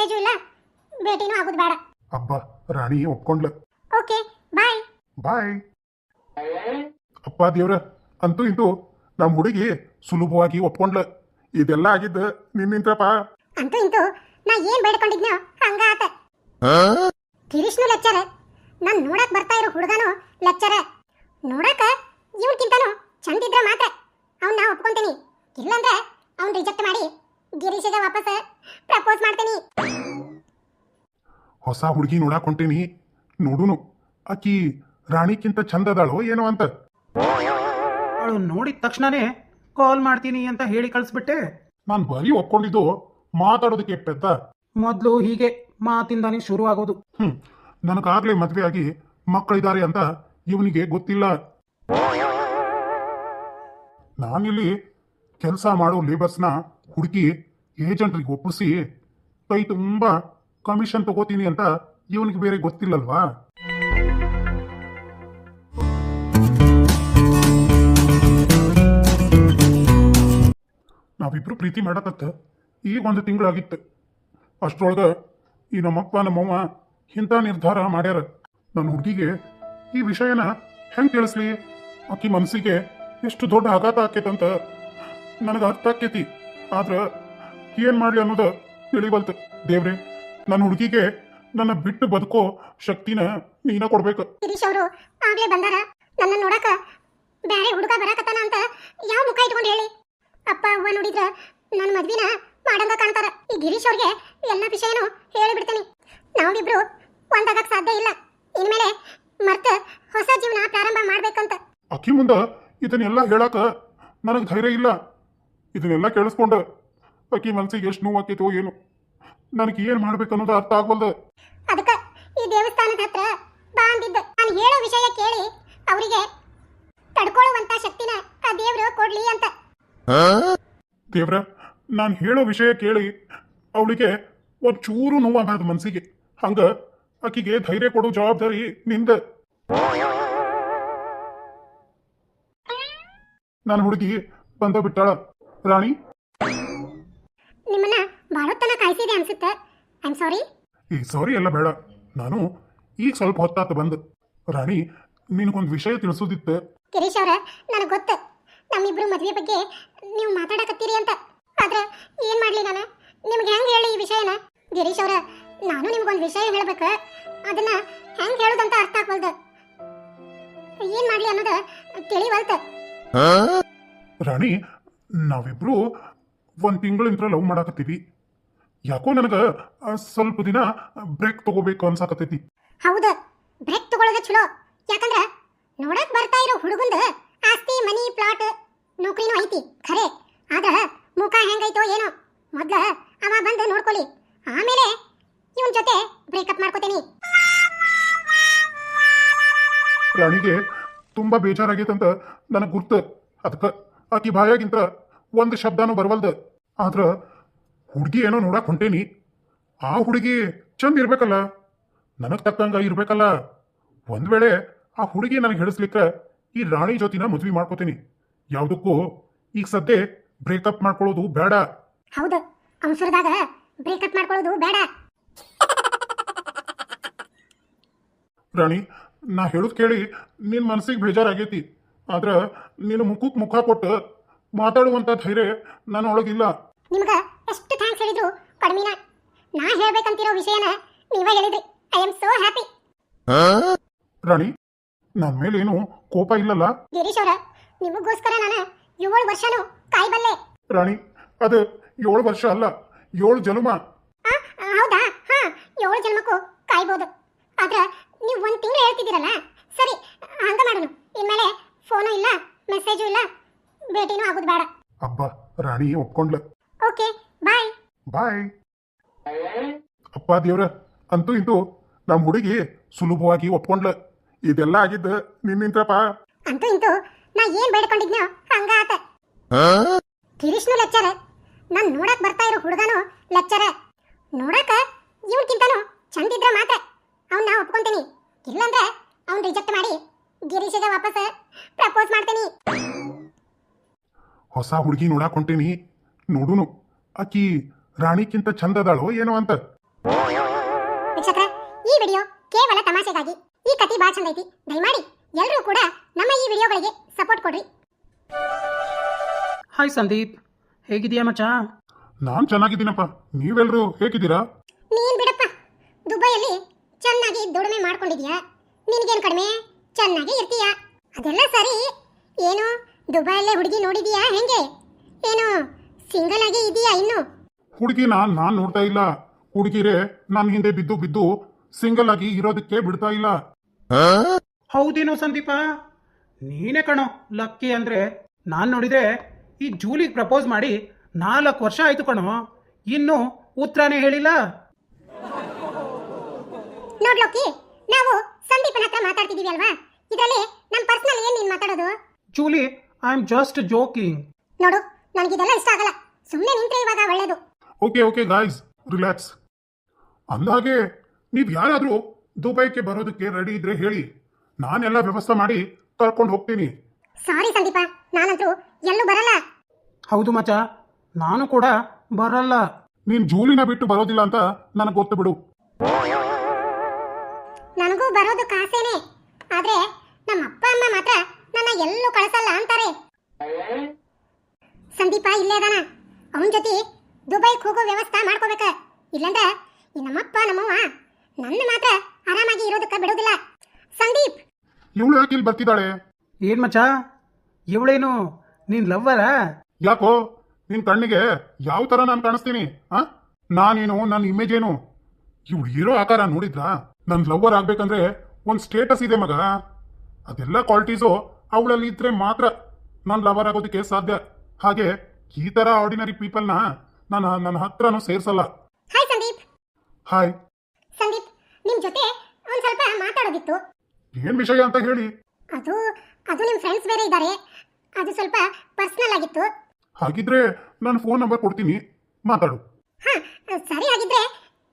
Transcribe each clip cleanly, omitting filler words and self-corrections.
Message ಇಲ್ಲ, ಭೇಟಿನೂ ಆಗೋದು ಬೇಡ. ಅಬ್ಬ ರಾಣಿ ಒಪ್ಕೊಂಡ್ಲ. Okay bye. ಬಾಯ್. ಅಪ್ಪ ದೇವ್ರ, ಅಂತೂ ಇಂತೂ ನಮ್ಮ ಹುಡುಗಿ ಸುಲಭವಾಗಿ ಒಪ್ಕೊಂಡ್ಲ. ಇದೆಲ್ಲ ಆಗಿದ್ದ ನಿನ್ನಿಂತ್ರಪ್ಪ. ಅಂತೂ ಇಂತೂ ನಾ ಏನ್ ಬೇಡ್ಕೊಂಡಿದ್ನೋ ಹಂಗ ಆತ. ಗಿರೀಶ್ನು ಲೆಕ್ಚರ್, ನಾನ್ ನೋಡಕ್ ಬರ್ತಾ ಇರೋ ಹುಡುಗನು ಲೆಕ್ಚರ್. ನೋಡಕ ಇವ್ಕಿಂತನೂ ಚಂದಿದ್ರ ಮಾತ್ರ ಅವ್ನ ನಾ ಒಪ್ಕೊಂತೀನಿ. ಇಲ್ಲಂದ್ರೆ ಅವ್ನ್ ರಿಜೆಕ್ಟ್ ಮಾಡಿ ಗಿರೀಶಿಗೆ ವಾಪಸ್ ಪ್ರಪೋಸ್ ಮಾಡ್ತೀನಿ. ಹೊಸ ಹುಡುಗಿ ನೋಡಾಕ್ ಹೊಂಟೀನಿ, ನೋಡುನು ಆಕಿ ರಾಣಿಕ್ಕಿಂತ ಚಂದ ಅದಾಳೋ ಏನೋ ಅಂತ. ಅವಳು ನೋಡಿದ ತಕ್ಷಣನೇ ಕಾಲ್ ಮಾಡ್ತೀನಿ ಅಂತ ಹೇಳಿ ಕಳಿಸ್ಬಿಟ್ಟೆ. ನಾನು ಬರೀ ಒಪ್ಕೊಂಡಿದ್ದು ಮಾತಾಡೋದಕ್ಕೆ ಪೆದ್ದ. ಮೊದಲು ಹೀಗೆ ಮಾತಿಂದಾನೇ ಶುರು ಆಗೋದು. ನನಗಾಗ್ಲೇ ಮದ್ವೆ ಆಗಿ ಮಕ್ಕಳಿದ್ದಾರೆ ಅಂತ ಇವನಿಗೆ ಗೊತ್ತಿಲ್ಲ. ನಾನಿಲ್ಲಿ ಕೆಲಸ ಮಾಡೋ ಲೇಬರ್ಸ್ನ ಹುಡುಕಿ ಏಜೆಂಟ್ರಿಗೆ ಒಪ್ಪಿಸಿ ಕೈ ತುಂಬ ಕಮಿಷನ್ ತಗೋತೀನಿ ಅಂತ ಇವನಿಗೆ ಬೇರೆ ಗೊತ್ತಿಲ್ಲಲ್ವಾ. ನಾವಿಬ್ರು ಪ್ರೀತಿ ಮಾಡಕತ್ತ ಈಗ 1 ತಿಂಗಳಾಗಿತ್ತು. ಅಷ್ಟ್ರೊಳಗೆ ಈ ನಮ್ಮಪ್ಪ ನಮ್ಮವ್ವ ಇಂಥ ನಿರ್ಧಾರ ಮಾಡ್ಯಾರ. ನನ್ನ ಹುಡುಗಿಗೆ ಈ ವಿಷಯನ ಹೆಂಗೆ ತಿಳಿಸ್ಲಿ? ಆಕಿ ಮನಸ್ಸಿಗೆ ಎಷ್ಟು ದೊಡ್ಡ ಆಘಾತ ಆಕೇತಂತ ನನಗೆ ಅರ್ಥ ಆಕೇತಿ. ಆದ್ರೆ ಏನು ಮಾಡಲಿ ಅನ್ನೋದು ತಿಳಿವಲ್ತು. ದೇವ್ರೆ, ನನ್ನ ಹುಡುಗಿಗೆ ನನ್ನ ಬಿಟ್ಟು ಬದುಕೋ ಶಕ್ತಿನ ನೀನ ಕೊಡ್ಬೇಕು. ಗಿರೀಶ್ ಅವರು ಆಗ್ಲೇ ಬಂದಾರ. ನನ್ನ ನೋಡಕ ಬೇರೆ ಹುಡುಗ ಬರಾಕತ್ತಾನ ಅಂತ ಯಾವ ಮುಖ ಇಟ್ಕೊಂಡು ಹೇಳಿ? ಅಪ್ಪ ಅವ್ವ ನೋಡಿದ್ರ ನನ್ನ ಮದ್ವಿನ ಮಾಡಂಗ ಕಾಣ್ತಾರ. ಈ ಗಿರೀಶ್ ಅವ್ರಿಗೆ ಎಲ್ಲ ವಿಷಯನೂ ಹೇಳಿಬಿಡ್ತೀನಿ. ನಾವಿಬ್ರು ಒಂದಾಗಕ್ ಸಾಧ್ಯ ಇಲ್ಲ. ಇನ್ಮೇಲೆ ಮರ್ತ ಹೊಸ ಜೀವನ ಪ್ರಾರಂಭ ಮಾಡ್ಬೇಕಂತ. ಅಕ್ಕಿ ಮುಂದ ಇದನ್ನೆಲ್ಲ ಹೇಳಾಕ ನನಗೆ ಧೈರ್ಯ ಇಲ್ಲ. ಇದನ್ನೆಲ್ಲ ಕೇಳಿಸ್ಕೊಂಡ ಅಕ್ಕಿ ಮನ್ಸಿಗೆ ಎಷ್ಟು ನೋವಾಕೈತೋ ಏನು, ನನಗೆ ಏನು ಮಾಡ್ಬೇಕನ್ನೋದು ಅರ್ಥ ಆಗ್ವಲ್ದು. ಅದಕ್ಕ ಈ ದೇವಸ್ಥಾನದ ಹತ್ರ ಬಾ ಅಂದಿದ್ದ. ನಾನು ಹೇಳೋ ವಿಷಯ ಕೇಳಿ ಅವರಿಗೆ ತಡ್ಕೊಳ್ಳುವಂತ ಶಕ್ತಿನ ಆ ದೇವ್ರು ಕೊಡ್ಲಿ ಅಂತ. ದೇವ್ರ, ನಾನು ಹೇಳೋ ವಿಷಯ ಕೇಳಿ ಅವಳಿಗೆ ಒಂಚೂರು ನೋವಾಗಬಾರ್ದು ಮನ್ಸಿಗೆ. ಹಂಗ ಆಕಿಗೆ ಧೈರ್ಯ ಕೊಡೋ ಜವಾಬ್ದಾರಿ ನಿಂದ. ನನ್ನ ಹುಡುಗಿ ಬಂದ ಬಿಟ್ಟಾಳ. ರಾಣಿ, ನಿಮ್ಮನ್ನ ಬಾಳೊತ್ತನ ಕಾಯಿಸಿದೆ ಅನ್ಸುತ್ತೆ. I am sorry. ಈ ಸಾರಿ ಎಲ್ಲ ಬೇಡ, ನಾನು ಈಗ ಸ್ವಲ್ಪ ಹೊತ್ತಾತ ಬಂದು. ರಾಣಿ, ನಿನಗೊಂದು ವಿಷಯ ತಿಳಿಸೋದಿತ್ತು. ಗಿರೀಶ್ ಅವ್ರ, ನನಗೆ ಗೊತ್ತು ನಮ್ಮಿಬ್ರು ಮದ್ವೆ ಬಗ್ಗೆ ನೀವು ಮಾತಾಡಕತ್ತೀರಿ ಅಂತ. ಆದ್ರೆ ಏನ್ ಮಾಡ್ಲಿ ನಾನು? ನಿಮ್ಗೆ ಹೆಂಗ್ ಹೇಳಿ ಈ ವಿಷಯನ? ಗಿರೀಶ್ ಅವ್ರ, ನಾನು ನಿಮ್ಗೊಂದು ವಿಷಯ ಹೇಳ್ಬೇಕು. ಅದನ್ನ ಹೆಂಗ್ ಹೇಳುದಂತ ಅರ್ಥ ಆಗ್ವಲ್ದು. ಏನ್ ಮಾಡ್ಲಿ ಅನ್ನೋದು ತಿಳಿವಲ್ತು. ರಾಣಿ, ನಾವಿಬ್ರು 1 ತಿಂಗಳಿಂದ ಲವ್ ಮಾಡಾಕತ್ತೀವಿ. ಯಾಕೋ ನನಗೆ ಸ್ವಲ್ಪ ದಿನ ಬ್ರೇಕ್ ತಗೋಬೇಕು ಅನ್ಸಾಕತ್ತೈತಿ. ಹೌದು, ಬ್ರೇಕ್ ತಗೊಳ್ಳೋದು ಚಲೋ. ಯಾಕಂದ್ರ ನೋಡಕ್ ಬರ್ತಾ ಇರೋ ಹುಡುಗಂದ ಆಸ್ತಿ, ಮನಿ, ಪ್ಲಾಟ್, ನೌಕರಿನೂ ಐತಿ ಖರೆ. ಆದ್ರ ಮುಖ ಹೆಂಗೈತೋ ಏನೋ. ಮೊದ್ಲ ಅವ ಬಂದು ನೋಡ್ಕೊಳ್ಳಿ, ಆಮೇಲೆ ಇವನ್ ಜೊತೆ ಬ್ರೇಕಪ್ ಮಾಡ್ಕೋತೀನಿ. ರಾಣಿಗೆ ತುಂಬಾ ಬೇಜಾರಾಗೈತಂತ ನನಗೆ ಗುರ್ತು. ಅದಕ್ಕೆ ಆಕಿ ಬಾಯಾಗಿಂತ ಒಂದು ಶಬ್ದನೂ ಬರವಲ್ದು. ಆದ್ರ ಹುಡುಗಿ ಏನೋ ನೋಡಕ್ ಹೊಂಟೇನಿ. ಆ ಹುಡುಗಿ ಚಂದ ಇರ್ಬೇಕಲ್ಲ, ನನಗ್ ತಕ್ಕಂಗ ಇರ್ಬೇಕಲ್ಲ. ಒಂದ್ ವೇಳೆ ಆ ಹುಡುಗಿ ನನಗೆ ಹಿಡಿಸ್ಲಿಕ್ಕ ಈ ರಾಣಿ ಜೊತಿನ ಮದ್ವಿ ಮಾಡ್ಕೋತೀನಿ. ಯಾವುದಕ್ಕೂ ಈಗ ಸದ್ಯ ಬ್ರೇಕಪ್ ಮಾಡ್ಕೊಳ್ಳೋದು ಬೇಡ. ಹೌದು, ಅವಸರದಾಗ ಬ್ರೇಕಪ್ ಮಾಡ್ಕೊಳ್ಳೋದು ಬೇಡ. ರಾಣಿ, ನಾ ಹೇಳುದ್ ಕೇಳಿ ನಿನ್ ಮನಸ್ಸಿಗೆ ಬೇಜಾರಾಗೈತಿ. ಆದ್ರ ನೀನು ಮುಖಕ್ಕೆ ಮುಖ ಕೊಟ್ಟು ಮಾತಾಡುವಂತ ಧೈರ್ಯ ನನ್ನ ಒಳಗಿಲ್ಲ. ನಿಮ್ಗ ಎಷ್ಟು ಥ್ಯಾಂಕ್ಸ್ ಹೇಳಿದ್ರು ಕಡಿಮೆನ. ನಾ ಹೇಳ್ಬೇಕಂತಿರೋ ವಿಷಯನ ನೀವೇ ಹೇಳಿದ್ರಿ. I am so happy. Rani, ನನ್ನ ಮೇಲೇನು ಕೋಪ ಇಲ್ಲಲ್ಲ? ಗಿರೀಶ್ ಅವರ, ನಿಮಗೋಸ್ಕರ ನಾನು 7 ವರ್ಷನೂ ಕಾಯ್ಬಲ್ಲೆ. ರಾಣಿ, ಅದು 7 ವರ್ಷ ಅಲ್ಲ, 7 ಜನ್ಮ. ಹೌದಾ? ಹಾ, 7 ಜನ್ಮಕ್ಕೂ ಕಾಯ್ಬೋದು. ಆದ್ರ ನೀವು 1 ತಿಂಗಳು ಹೇಳ್ತಿದ್ದೀರಲ್ಲ, ಸರಿ ಹಂಗ ಮಾಡೋಣ. ಇನ್ಮೇಲೆ ಫೋನು ಇಲ್ಲ, ಮೆಸೇಜು ಇಲ್ಲ, ಭೇಟಿನೂ ಆಗೋದು ಬೇಡ. ಅಬ್ಬ ರಾಣಿ ಒಪ್ಕೊಂಡ್ಲ. Okay bye. ಬಾಯ್. ಅಪ್ಪ ದೇವ್ರ, ಅಂತೂ ಇಂತೂ ನಮ್ಮ ಹುಡುಗಿ ಸುಲಭವಾಗಿ ಒಪ್ಕೊಂಡ್ಲ. ಇದೆಲ್ಲ ಆಗಿದ್ದ ನಿನ್ನಿಂತ್ರಪ್ಪ. ಅಂತೂ ಇಂತೂ ನಾ ಏನ್ ಬೇಡ್ಕೊಂಡಿದ್ನೋ ಹಂಗ ಆತ. ಗಿರೀಶ್ನು ಲೆಕ್ಚರ್, ನಾನ್ ನೋಡಕ್ ಬರ್ತಾ ಇರೋ ಹುಡುಗನು ಲೆಕ್ಚರ್. ನೋಡಕ ಇವ್ಕಿಂತನೂ ಚಂದಿದ್ರ ಮಾತ್ರ ಅವ್ನ ನಾ ಒಪ್ಕೊಂತೀನಿ. ಇಲ್ಲಂದ್ರೆ ಅವ್ನ್ ರಿಜೆಕ್ಟ್ ಮಾಡಿ ಗಿರೀಶಿಗೆ ವಾಪಸ್ ಪ್ರಪೋಸ್ ಮಾಡ್ತೀನಿ. ಹೊಸ ಹುಡುಗಿ ನೋಡಾಕ್ ಹೊಂಟೇನಿ, ನೋಡುನು ಆಕಿ ರಾಣಿಕ್ಕಿಂತ ಚಂದ ಅದಾಳೋ ಏನೋ ಅಂತ. ವೀಕ್ಷಕರ, ಈ ವಿಡಿಯೋ ಕೇವಲ ತಮಾಷೆಗಾಗಿ. ಈ ಕಥೆ ಭಾಳ ಚಂದ ಐತಿ. ದಯಮಾಡಿ ಎಲ್ಲರೂ ಕೂಡ ನಮ್ಮ ಈ ವಿಡಿಯೋಗಳಿಗೆ ಸಪೋರ್ಟ್ ಕೊಡ್ರಿ. ಹಾಯ್ ಸಂದೀಪ್, ಹೇಗಿದೆಯಾ ಮಚ್ಚ? ನಾನ್ ಚೆನ್ನಾಗಿದ್ದೀನಪ್ಪ. ನೀವೆಲ್ಲರೂ ಹೇಗಿದ್ದೀರಾ? ನೀನ್ ಬಿಡಪ್ಪ, ದುಬೈಯಲ್ಲಿ ಚೆನ್ನಾಗಿ ದುಡಿಮೆ ಮಾಡ್ಕೊಂಡಿದ್ಯಾ. ನಿನಗೇನು ಕಡಿಮೆ, ಚೆನ್ನಾಗಿ ಇರ್ತೀಯ. ಅದೆಲ್ಲ ಸರಿ. ಏನು ದುಬೈಯಲ್ಲೇ ಹುಡುಗಿ ನೋಡಿದೀಯಾ ಹೆಂಗೆ? ಏನು ಸಿಂಗಲ್ ಆಗಿ ಇದೀಯಾ ಇನ್ನು? ಹುಡುಗಿನ ನಾನ್ ನೋಡ್ತಾ ಇಲ್ಲ. ಹುಡುಗಿರೇ ನನ್ನ ಹಿಂದೆ ಬಿದ್ದು ಬಿದ್ದು ಸಿಂಗಲ್ ಆಗಿ ಇರೋದಕ್ಕೆ ಬಿಡ್ತಾ ಇಲ್ಲ. ಹೌದೇನೋ ಸಂದೀಪ, ನೀನೇ ಕಣೋ ಲಕ್ಕಿ. ಅಂದ್ರೆ ನಾನ್ ನೋಡಿದ್ರೆ ಈ ಜೂಲಿಗೆ ಪ್ರಪೋಸ್ ಮಾಡಿ 4 ವರ್ಷ ಆಯ್ತು ಕಣೋ, ಇನ್ನು ಉತ್ತರನೇ ಹೇಳಿಲ್ಲ. ನೋಡ್ಲೋಕಿ, ನಾವು ಸಂದೀಪನ ಹತ್ರ ಮಾತಾಡ್ತಿದೀವಿ ಅಲ್ವಾ, ಇದರಲ್ಲಿ ನಮ್ಮ ಪರ್ಸನಲ್ ಏನ್ ನೀನ್ ಮಾತಾಡೋದು? Julie, I am just joking. ನೋಡು, ನನಗಿದೆಲ್ಲ ಇಷ್ಟ ಆಗಲ್ಲ. ಸುಮ್ಮನೆ ನಿಂತ್ರೆ ಇವಾಗ ಒಳ್ಳೇದು. Okay okay guys, relax. ಅಂದಹಾಗೆ ನೀವು ಯಾರಾದರೂ ದುಬೈಗೆ ಬರೋದಕ್ಕೆ ರೆಡಿ ಇದ್ರೆ ಹೇಳಿ, ನಾನೆಲ್ಲ ವ್ಯವಸ್ಥೆ ಮಾಡಿ ಕರ್ಕೊಂಡು ಹೋಗ್ತೀನಿ. ಸಾರಿ ಸಂದೀಪ, ನಾನಂತೂ ಎಲ್ಲೂ ಬರಲ್ಲ. ಹೌದು ಮಚ್ಚ, ನಾನು ಕೂಡ ಬರಲ್ಲ. ನೀನ್ ಜೂಲಿನ ಬಿಟ್ಟು ಬರೋದಿಲ್ಲ ಅಂತ ನನಗೆ ಗೊತ್ತು ಬಿಡು. ನನಗೂ ಬರೋದಕ್ಕೆ ಆಸೆನೆ, ಆದ್ರೆ ನಮ್ಮ ಅಪ್ಪ ಅಮ್ಮ ಮಾತ್ರ ನನ್ನ ಎಲ್ಲೂ ಕಳಿಸಲ್ಲ ಅಂತಾರೆ. ಸಂದೀಪ ಇಲ್ಲೇ ಅದಾನ, ಅವನ ಜೊತೆ ದುಬೈಗೆ ಹೋಗೋ ವ್ಯವಸ್ಥೆ ಮಾಡ್ಕೋಬೇಕ. ಇಲ್ಲಂದ್ರ ಈ ನಮ್ಮಪ್ಪ ನಮ್ಮವ್ವ ನನ್ನ ಮಾತ್ರ ಆರಾಮಾಗಿ ಇರೋದಕ್ಕೆ ಬಿಡೋದಿಲ್ಲ. ಸಂದೀಪ್, ಇವಳು ಯಾಕೆ ಇಲ್ಲಿ ಬರ್ತಿದ್ದಾಳೆ? ಏನ್ ಮಚ್ಚ, ಇವಳೇನು ನೀನ್ ಲವ್ವರ? ಯಾಕೋ ನಿನ್ ಕಣ್ಣಿಗೆ ಯಾವ ತರ ನಾನು ಕಾಣಿಸ್ತೀನಿ? ನಾನೇನು, ನನ್ನ ಇಮೇಜ್ ಏನು? ಇವಳು ಇರೋ ಆಕಾರ ನೋಡಿದ್ರಾ? ನನ್ ಲವ್ವರ್ ಆಗ್ಬೇಕಂದ್ರೆ ಒಂದ್ ಸ್ಟೇಟಸ್ ಇದೆ ಮಗ. ಅದೆಲ್ಲ ಕ್ವಾಲಿಟೀಸು ಅವಳಲ್ಲಿ ಇದ್ರೆ ಮಾತ್ರ ನಾನು ಲವರ್ ಆಗೋದಕ್ಕೆ ಸಾಧ್ಯ. ಹಾಗೆ ಈ ತರ ಆರ್ಡಿನರಿ ಪೀಪಲ್ನ ನನ್ನ ಹತ್ರನೂ ಸೇರ್ಸಲ್ಲ. ಹಾಯ್ ಸಂದೀಪ್. ಹಾಯ್ ಸಂದೀಪ್, ನಿಮ್ ಜೊತೆ ಒಂದ್ ಸ್ವಲ್ಪ ಮಾತಾಡೋದಿತ್ತು. ಏನ್ ವಿಷಯ ಅಂತ ಹೇಳಿ. ಅದು ಅದು ನಿಮ್ ಫ್ರೆಂಡ್ಸ್ ಬೇರೆ ಇದ್ದಾರೆ, ಅದು ಸ್ವಲ್ಪ ಪರ್ಸನಲ್ ಆಗಿತ್ತು. ಹಾಗಿದ್ರೆ ನಾನು ಫೋನ್ ನಂಬರ್ ಕೊಡ್ತೀನಿ, ಮಾತಾಡು. ಹಾ ಸರಿ, ಹಾಗಿದ್ರೆ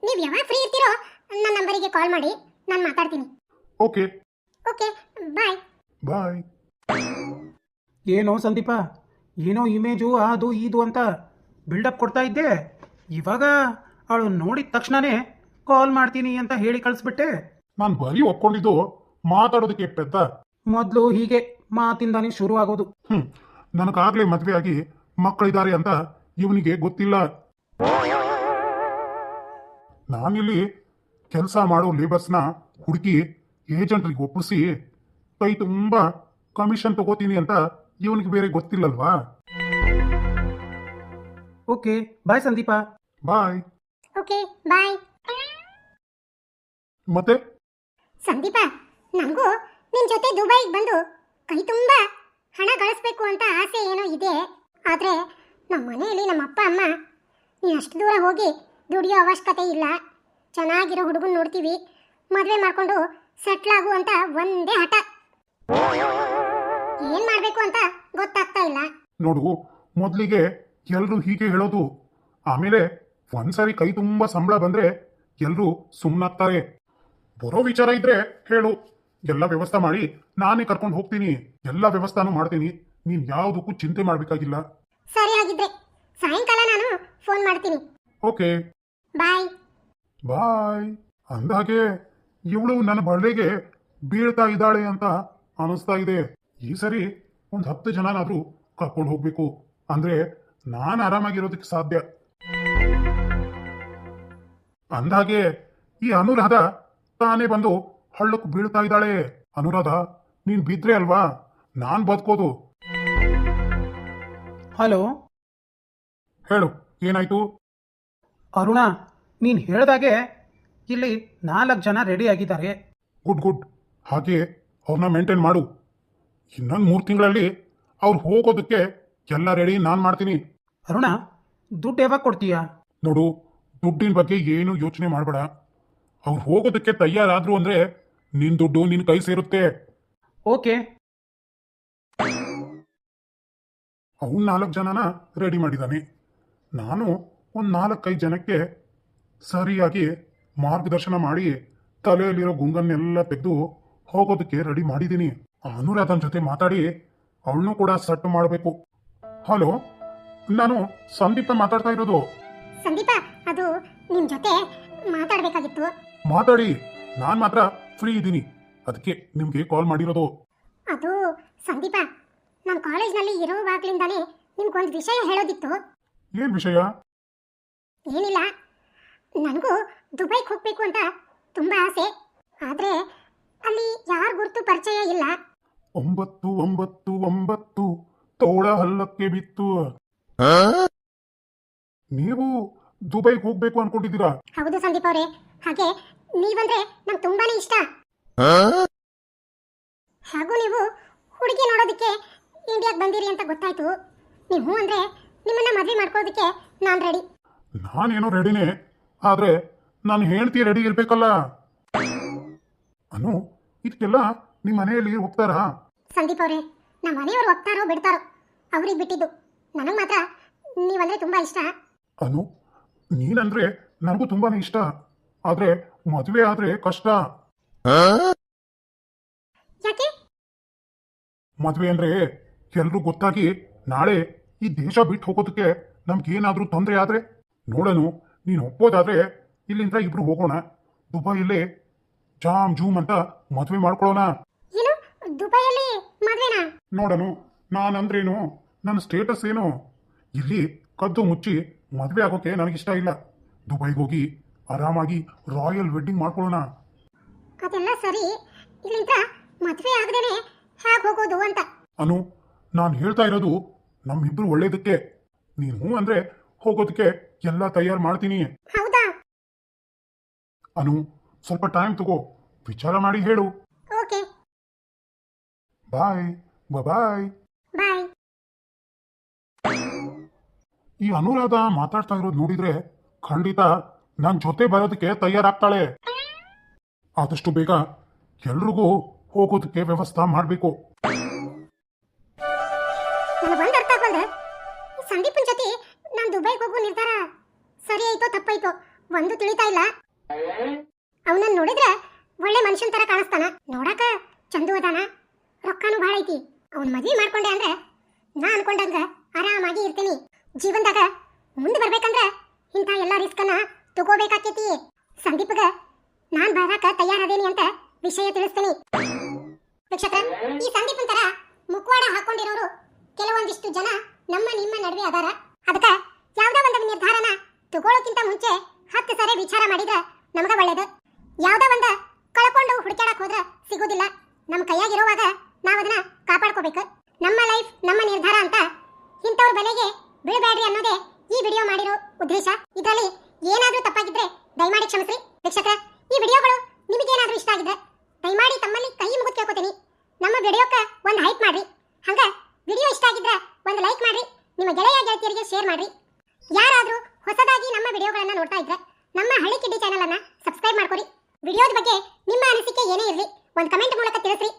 ನೀವು ಯಾವಾಗ ಫ್ರೀ ಇರ್ತೀರೋ ನನ್ನ ನಂಬರಿಗೆ ಕಾಲ್ ಮಾಡಿ, ನಾನು ಮಾತಾಡ್ತೀನಿ. Okay okay, bye. ಬಾಯ್. ಏನೋ ಸಂದೀಪ, ಏನೋ ಇಮೇಜು ಅದು ಇದು ಅಂತ ಬಿಲ್ಡಪ್ ಕೊಡ್ತಾ ಇದ್ದೆ. ಇವಾಗ ಅವಳು ನೋಡಿದ ತಕ್ಷಣನೇ ಕಾಲ್ ಮಾಡ್ತೀನಿ ಅಂತ ಹೇಳಿ ಕಳಿಸ್ಬಿಟ್ಟೆ. ನಾನು ಬರೀ ಒಪ್ಕೊಂಡಿದ್ದು ಮಾತಾಡೋದಕ್ಕೆ ಪೆದ್ದ. ಮೊದಲು ಹೀಗೆ ಮಾತಿಂದಾನೇ ಶುರು ಆಗೋದು. ನನಗಾಗ್ಲೇ ಮದುವೆ ಆಗಿ ಮಕ್ಕಳಿದ್ದಾರೆ ಅಂತ ಇವನಿಗೆ ಗೊತ್ತಿಲ್ಲ. ನಾನಿಲ್ಲಿ ಕೆಲಸ ಮಾಡೋ ಲೇಬರ್ಸ್ನ ಹುಡುಕಿ ಏಜೆಂಟ್ರಿಗೆ ಒಪ್ಪಿಸಿ ಕೈ ತುಂಬ ಕಮಿಷನ್ ತಗೋತೀನಿ ಅಂತ ಇವನಿಗೆ ಬೇರೆ ಗೊತ್ತಿಲ್ಲಲ್ವಾ? Okay bye Sandeep. Bye. Okay bye. ಮತ್ತೆ ಸಂದೀಪ, ನನಗೂ ನಿನ್ ಜೊತೆ ದುಬೈಗೆ ಬಂದು ಕೈ ತುಂಬಾ ಹಣ ಗಳಿಸ್ಬೇಕು ಅಂತ ಆಸೆ ಏನೋ ಇದೆ. ಆದ್ರೆ ನಮ್ಮ ಮನೆಯಲ್ಲಿ ನಮ್ಮ ಅಪ್ಪ ಅಮ್ಮ ನೀನು ಅಷ್ಟು ದೂರ ಹೋಗಿ ದುಡಿಯೋ ಅವಶ್ಯಕತೆ ಇಲ್ಲ, ಚೆನ್ನಾಗಿರೋ ಹುಡುಗನ್ ನೋಡ್ತೀವಿ, ಮದುವೆ ಮಾಡ್ಕೊಂಡು ಸೆಟ್ಲ್ ಆಗು ಅಂತ ಒಂದೇ ಹಠ. ಏನ್ ಮಾಡ್ಬೇಕು ಅಂತ ಗೊತ್ತಾಗ್ತಾ ಇಲ್ಲ. ನೋಡು, ಮೊದಲಿಗೆ ಎಲ್ರು ಹೀಗೆ ಹೇಳೋದು. ಆಮೇಲೆ ಒಂದ್ಸರಿ ಕೈ ತುಂಬ ಸಂಬಳ ಬಂದ್ರೆ ಎಲ್ರು ಸುಮ್ಮನಾಗ್ತಾರೆ. ಬರೋ ವಿಚಾರ ಇದ್ರೆ ಹೇಳು, ಎಲ್ಲ ವ್ಯವಸ್ಥೆ ಮಾಡಿ ನಾನೇ ಕರ್ಕೊಂಡು ಹೋಗ್ತೀನಿ. ಎಲ್ಲ ವ್ಯವಸ್ಥಾನು ಮಾಡ್ತೀನಿ, ನೀನ್ ಯಾವುದಕ್ಕೂ ಚಿಂತೆ ಮಾಡ್ಬೇಕಾಗಿಲ್ಲ. ಸರಿ, ಆಗಿದ್ರೆ ಸಾಯಂಕಾಲ ನಾನು ಫೋನ್ ಮಾಡ್ತೀನಿ. Okay bye. ಬಾಯ್. ಅಂದಾಗೆ ಇವಳು ನನ್ನ ಬಳ್ಳಿಗೆ ಬೀಳ್ತಾ ಇದ್ದಾಳೆ ಅಂತ ಅನಿಸ್ತಾ ಇದೆ. ಈ ಸರಿ ಒಂದು 10 ಜನನಾದ್ರೂ ಕರ್ಕೊಂಡು ಹೋಗ್ಬೇಕು, ಅಂದ್ರೆ ನಾನು ಆರಾಮಾಗಿರೋದಕ್ಕೆ ಸಾಧ್ಯ. ಅಂದಾಗೆ ಈ ಅನುರಾಧ ತಾನೇ ಬಂದು ಹಳ್ಳಕ್ಕೆ ಬೀಳ್ತಾ ಇದ್ದಾಳೆ. ಅನುರಾಧ, ನೀನ್ ಬಿದ್ರೆ ಅಲ್ವಾ ನಾನ್ ಬದುಕೋದು. ಹಲೋ, ಹೇಳು, ಏನಾಯ್ತು? ಅರುಣ, ನೀನು ಹೇಳ್ದಾಗೆ ಇಲ್ಲಿ 4 ಜನ ರೆಡಿ ಆಗಿದ್ದಾರೆ. Good good. ಹಾಗೆ ಅವ್ರನ್ನ ಮೇಂಟೈನ್ ಮಾಡು. ಇನ್ನೊಂದು 3 ತಿಂಗಳಲ್ಲಿ ಅವ್ರು ಹೋಗೋದಕ್ಕೆ ಎಲ್ಲ ರೆಡಿ ನಾನು ಮಾಡ್ತೀನಿ. ಅರುಣ, ದುಡ್ಡು ಯಾವಾಗ ಕೊಡ್ತೀಯಾ? ನೋಡು, ದುಡ್ಡಿನ ಬಗ್ಗೆ ಏನು ಯೋಚನೆ ಮಾಡಬೇಡ. ಅವ್ರು ಹೋಗೋದಕ್ಕೆ ತಯಾರಾದ್ರು ಅಂದ್ರೆ ನಿನ್ ದುಡ್ಡು ನಿನ್ ಕೈ ಸೇರುತ್ತೆ. ಓಕೆ. ಅವ್ನು 4 ಜನನ ರೆಡಿ ಮಾಡಿದ್ದಾನೆ. ನಾನು ಒಂದು 4-5 ಜನಕ್ಕೆ ಸರಿಯಾಗಿ ಮಾರ್ಗದರ್ಶನ ಮಾಡಿ ತಲೆಯಲ್ಲಿರೋ ಗುಂಗನ್ನೆಲ್ಲ ತೆಗೆದು ಹೋಗೋದಕ್ಕೆ ರೆಡಿ ಮಾಡಿದ್ದೀನಿ. ಅನುರಾಧನ್ ಜೊತೆ ಮಾತಾಡಿ ಅವಳನ್ನೂ ಕೂಡ ಸೆಟ್ ಮಾಡಬೇಕು. ಹಲೋ, ನಾನು ಸಂದೀಪ ಮಾತಾಡ್ತಾ ಇರೋದು. ಸಂದೀಪ, ಅದು ನಿಮ್ ಜೊತೆ ಮಾತಾಡ್ಬೇಕಾಗಿತ್ತು. ಮಾತಾಡಿ, ನಾನು ಮಾತ್ರ ಫ್ರೀ ಇದ್ದೀನಿ, ಅದಕ್ಕೆ ನಿಮ್ಗೆ ಕಾಲ್ ಮಾಡಿರೋದು. ಅದು ಸಂದೀಪ, ನಮ್ಮ ಕಾಲೇಜ್ನಲ್ಲಿ ಇರೋವಾಗ್ಲಿಂದಾನೇ ನಿಮ್ಗೊಂದು ವಿಷಯ ಹೇಳೋದಿತ್ತು. ಏನ್ ವಿಷಯ? ಏನಿಲ್ಲ, ನನಗೂ ದುಬೈಗೆ ಹೋಗ್ಬೇಕು ಅಂತ ತುಂಬಾ ಆಸೆ. ಆದ್ರೆ ಅಲ್ಲಿ ಯಾರ ಗುರುತು ಪರಿಚಯ ಇಲ್ಲ. 999 ತೋಳ ಹಲ್ಲಕ್ಕೆ ಬಿತ್ತು. ನೀವು ದುಬೈಗೆ ಹೋಗ್ಬೇಕು ಅನ್ಕೊಂಡಿದ್ದೀರಾ? ಹೌದು ಸಂದೀಪ್ ಅವರೇ, ಹಾಗೆ ನೀವಂದ್ರೆ ನಂಗೆ ತುಂಬಾನೇ ಇಷ್ಟ. ಹಾಗೂ ನೀವು ಹುಡುಗಿ ನೋಡೋದಕ್ಕೆ ಇಂಡಿಯಾಗೆ ಬಂದಿರಿ ಅಂತ ಗೊತ್ತಾಯ್ತು. ನೀವು ಅಂದ್ರೆ ನಿಮ್ಮನ್ನ ಮದುವೆ ಮಾಡ್ಕೊಳ್ಳೋದಕ್ಕೆ ನಾನು ರೆಡಿ. ನಾನೇನೋ ರೆಡಿನೇ, ಆದ್ರೆ ನಾನು ಹೇಳ್ತಿ ರೆಡಿ ಇರ್ಬೇಕಲ್ಲ. ಅನು, ಇದಕ್ಕೆಲ್ಲ ನಿಮ್ಮ ಮನೆಯಲ್ಲಿ ಹೋಗ್ತಾರಾ? ಸಂದೀಪ್ ಅವರೇ, ನಮ್ಮ ಮನೆಯವರು ಒಪ್ತಾರೋ ಬಿಡ್ತಾರೋ ಅವ್ರಿಗೆ ಬಿಟ್ಟಿದ್ದು. ನನಗೆ ಮಾತ್ರ ನೀವಂದ್ರೆ ತುಂಬಾ ಇಷ್ಟ. ಅನು, ನೀನಂದ್ರೆ ನನಗೂ ತುಂಬಾನೇ ಇಷ್ಟ, ಆದ್ರೆ ಮದುವೆ ಆದ್ರೆ ಕಷ್ಟ. ಯಾಕೆ? ಮದುವೆ ಅಂದ್ರೆ ಎಲ್ರೂ ಗೊತ್ತಾಗಿ ನಾಳೆ ಈ ದೇಶ ಬಿಟ್ಟು ಹೋಗೋದಕ್ಕೆ ನಮ್ಗೇನಾದ್ರೂ ತೊಂದರೆ ಆದ್ರೆ, ನೋಡನು, ನೀನು ಒಪ್ಪೋದಾದ್ರೆ ಇಲ್ಲಿಂದ ಇಬ್ರು ಹೋಗೋಣ, ದುಬೈಯಲ್ಲೇ ಜಾಮ್ ಜೂಮ್ ಅಂತ ಮದುವೆ ಮಾಡ್ಕೊಳ್ಳೋಣ. ಏನು, ದುಬೈಯಲ್ಲಿ ಮದುವೆನಾ? ನೋಡನು, ನಾನಂದ್ರೇನು, ನನ್ನ ಸ್ಟೇಟಸ್ ಏನು, ಇಲ್ಲಿ ಕದ್ದು ಮುಚ್ಚಿ ಮದುವೆ ಆಗೋಕೆ ನನಗಿಷ್ಟ ಇಲ್ಲ. ದುಬೈಗೆ ಹೋಗಿ ಆರಾಮಾಗಿ ರಾಯಲ್ ವೆಡ್ಡಿಂಗ್ ಮಾಡ್ಕೊಳ್ಳೋಣ. ಅದೆಲ್ಲ ಸರಿ, ಇಲ್ಲಿಂದ ಮದುವೆ ಆಗದೇನೆ ಹೇಗೆ ಹೋಗೋದು ಅಂತ. ಅನು, ನಾನು ಹೇಳ್ತಾ ಇರೋದು ನಮ್ಮಿಬ್ರು ಒಳ್ಳೇದಕ್ಕೆ. ನೀನು ಹ್ಞೂ ಅಂದ್ರೆ ಹೋಗೋದಕ್ಕೆ ಎಲ್ಲ ತಯಾರು ಮಾಡ್ತೀನಿ. ಹೌದಾ? ಅನು, ಸ್ವಲ್ಪ ಟೈಮ್ ತಗೋ, ವಿಚಾರ ಮಾಡಿ ಹೇಳು. ಓಕೆ, ಬಾಯ್ ಬಾಯ್. ಬಾಯ್. ಈ ಅನುರಾಧ ಮಾತಾಡ್ತಾ ಇರೋದು ನೋಡಿದ್ರೆ ಖಂಡಿತ ನನ್ನ ಜೊತೆ ಬರೋದಕ್ಕೆ ತಯಾರಾಗ್ತಾಳೆ. ಆದಷ್ಟು ಬೇಗ ಎಲ್ರಿಗೂ ಹೋಗೋದಕ್ಕೆ ವ್ಯವಸ್ಥೆ ಮಾಡಬೇಕು. ನನಗೊಂದು ಅರ್ಥ ಆಗ್ಬಂದೆ, ಈ ಸಂದೀಪನ್ ಜೊತೆ ನಾನು ದುಬೈಗೆ ಹೋಗೋ ನಿರ್ಧಾರ ಸರಿ ಆಯ್ತೋ ತಪ್ಪಾಯ್ತೋ ಒಂದು ತಿಳಿತಾ ಇಲ್ಲ. ಅವನನ್ನ ನೋಡಿದ್ರೆ ಒಳ್ಳೆ ಮನುಷ್ಯನ್ ತರ ಕಾಣಿಸ್ತಾನ, ನೋಡಾಕ ಚಂದು ಅದಾನ, ರೊಕ್ಕನೂ ಭಾಳ ಐತಿ. ಅವ್ನ ಮದ್ವೆ ಮಾಡ್ಕೊಂಡೆ ಅಂದ್ರೆ ನಾ ಅನ್ಕೊಂಡಂಗ ಆರಾಮಾಗಿ ಇರ್ತೀನಿ. ಜೀವನದಾಗ ಮುಂದೆ ಬರ್ಬೇಕಂದ್ರೆ ಇಂಥ ಎಲ್ಲ ರಿಸ್ಕನ್ನ ತಗೋಬೇಕಾಕೇತಿ. ಸಂದೀಪ್ಗ ನಾನ್ ಬರಾಕ ತಯಾರದೇನಿ ಅಂತ ವಿಷಯ ತಿಳಿಸ್ತೀನಿ. ವೀಕ್ಷಕರ, ಈ ಸಂದೀಪನ್ ತರ ಮುಖವಾಡ ಹಾಕೊಂಡಿರೋರು ಕೆಲವೊಂದಿಷ್ಟು ಜನ ನಮ್ಮ ನಿಮ್ಮ ನಡುವೆ ಅದಾರ. ಅದಕ್ಕ ಯಾವ್ದೋ ಒಂದು ನಿರ್ಧಾರನ ತಗೊಳ್ಳೋಕ್ಕಿಂತ ಮುಂಚೆ 10 ಸರಿ ವಿಚಾರ ಮಾಡಿದ್ರೆ ನಮಗ ಒಳ್ಳೇದು. ಯಾವ್ದೋ ಒಂದು ಕಳ್ಕೊಂಡು ಹುಡುಕಾಡಕ್ ಹೋದ್ರ ಸಿಗೋದಿಲ್ಲ. ನಮ್ಮ ಕೈಯಾಗಿರುವಾಗ ನಾವದನ್ನ ಕಾಪಾಡ್ಕೋಬೇಕು. ನಮ್ಮ ಲೈಫ್ ನಮ್ಮ ನಿರ್ಧಾರ ಅಂತ ಇಂಥವ್ರ ಬೆಲೆಗೆ ಬೀಳ್ಬೇಡ್ರಿ ಅನ್ನೋದೇ ಈ ವಿಡಿಯೋ ಮಾಡಿರೋ ಉದ್ದೇಶ. ಇದರಲ್ಲಿ ಏನಾದ್ರೂ ತಪ್ಪಾಗಿದ್ರೆ ದಯಮಾಡಿ ಕ್ಷಮಿಸ್ರಿ. ವೀಕ್ಷಕರ, ಈ ವಿಡಿಯೋಗಳು ನಿಮಗೇನಾದ್ರೂ ಇಷ್ಟ ಆಗಿದ್ರೆ ದಯಮಾಡಿ ತಮ್ಮಲ್ಲಿ ಕೈ ಮುಗಿದು ಕೇಳ್ಕೊತೀನಿ, ನಮ್ಮ ವಿಡಿಯೋಕ್ಕೆ ಒಂದು ಹೈಪ್ ಮಾಡ್ರಿ. ಹಂಗ ವಿಡಿಯೋ ಇಷ್ಟ ಆಗಿದ್ರೆ ಒಂದು ಲೈಕ್ ಮಾಡ್ರಿ, ನಿಮ್ಮ ಗೆಳೆಯ ಗೆಳತಿಯರಿಗೆ ಶೇರ್ ಮಾಡ್ರಿ. ಯಾರಾದ್ರೂ ಹೊಸದಾಗಿ ನಮ್ಮ ವಿಡಿಯೋಗಳನ್ನ ನೋಡ್ತಾ ಇದ್ರೆ ನಮ್ಮ ಹಳ್ಳಿ ಕಿಡ್ಡಿ ಚಾನೆಲ್ ಅನ್ನ ಸಬ್ಸ್ಕ್ರೈಬ್ ಮಾಡ್ಕೊರಿ. ವಿಡಿಯೋದ ಬಗ್ಗೆ ನಿಮ್ಮ ಅನಿಸಿಕೆ ಏನೇ ಇರಲಿ ಒಂದು ಕಮೆಂಟ್ ಮೂಲಕ ತಿಳಿಸ್ರಿ.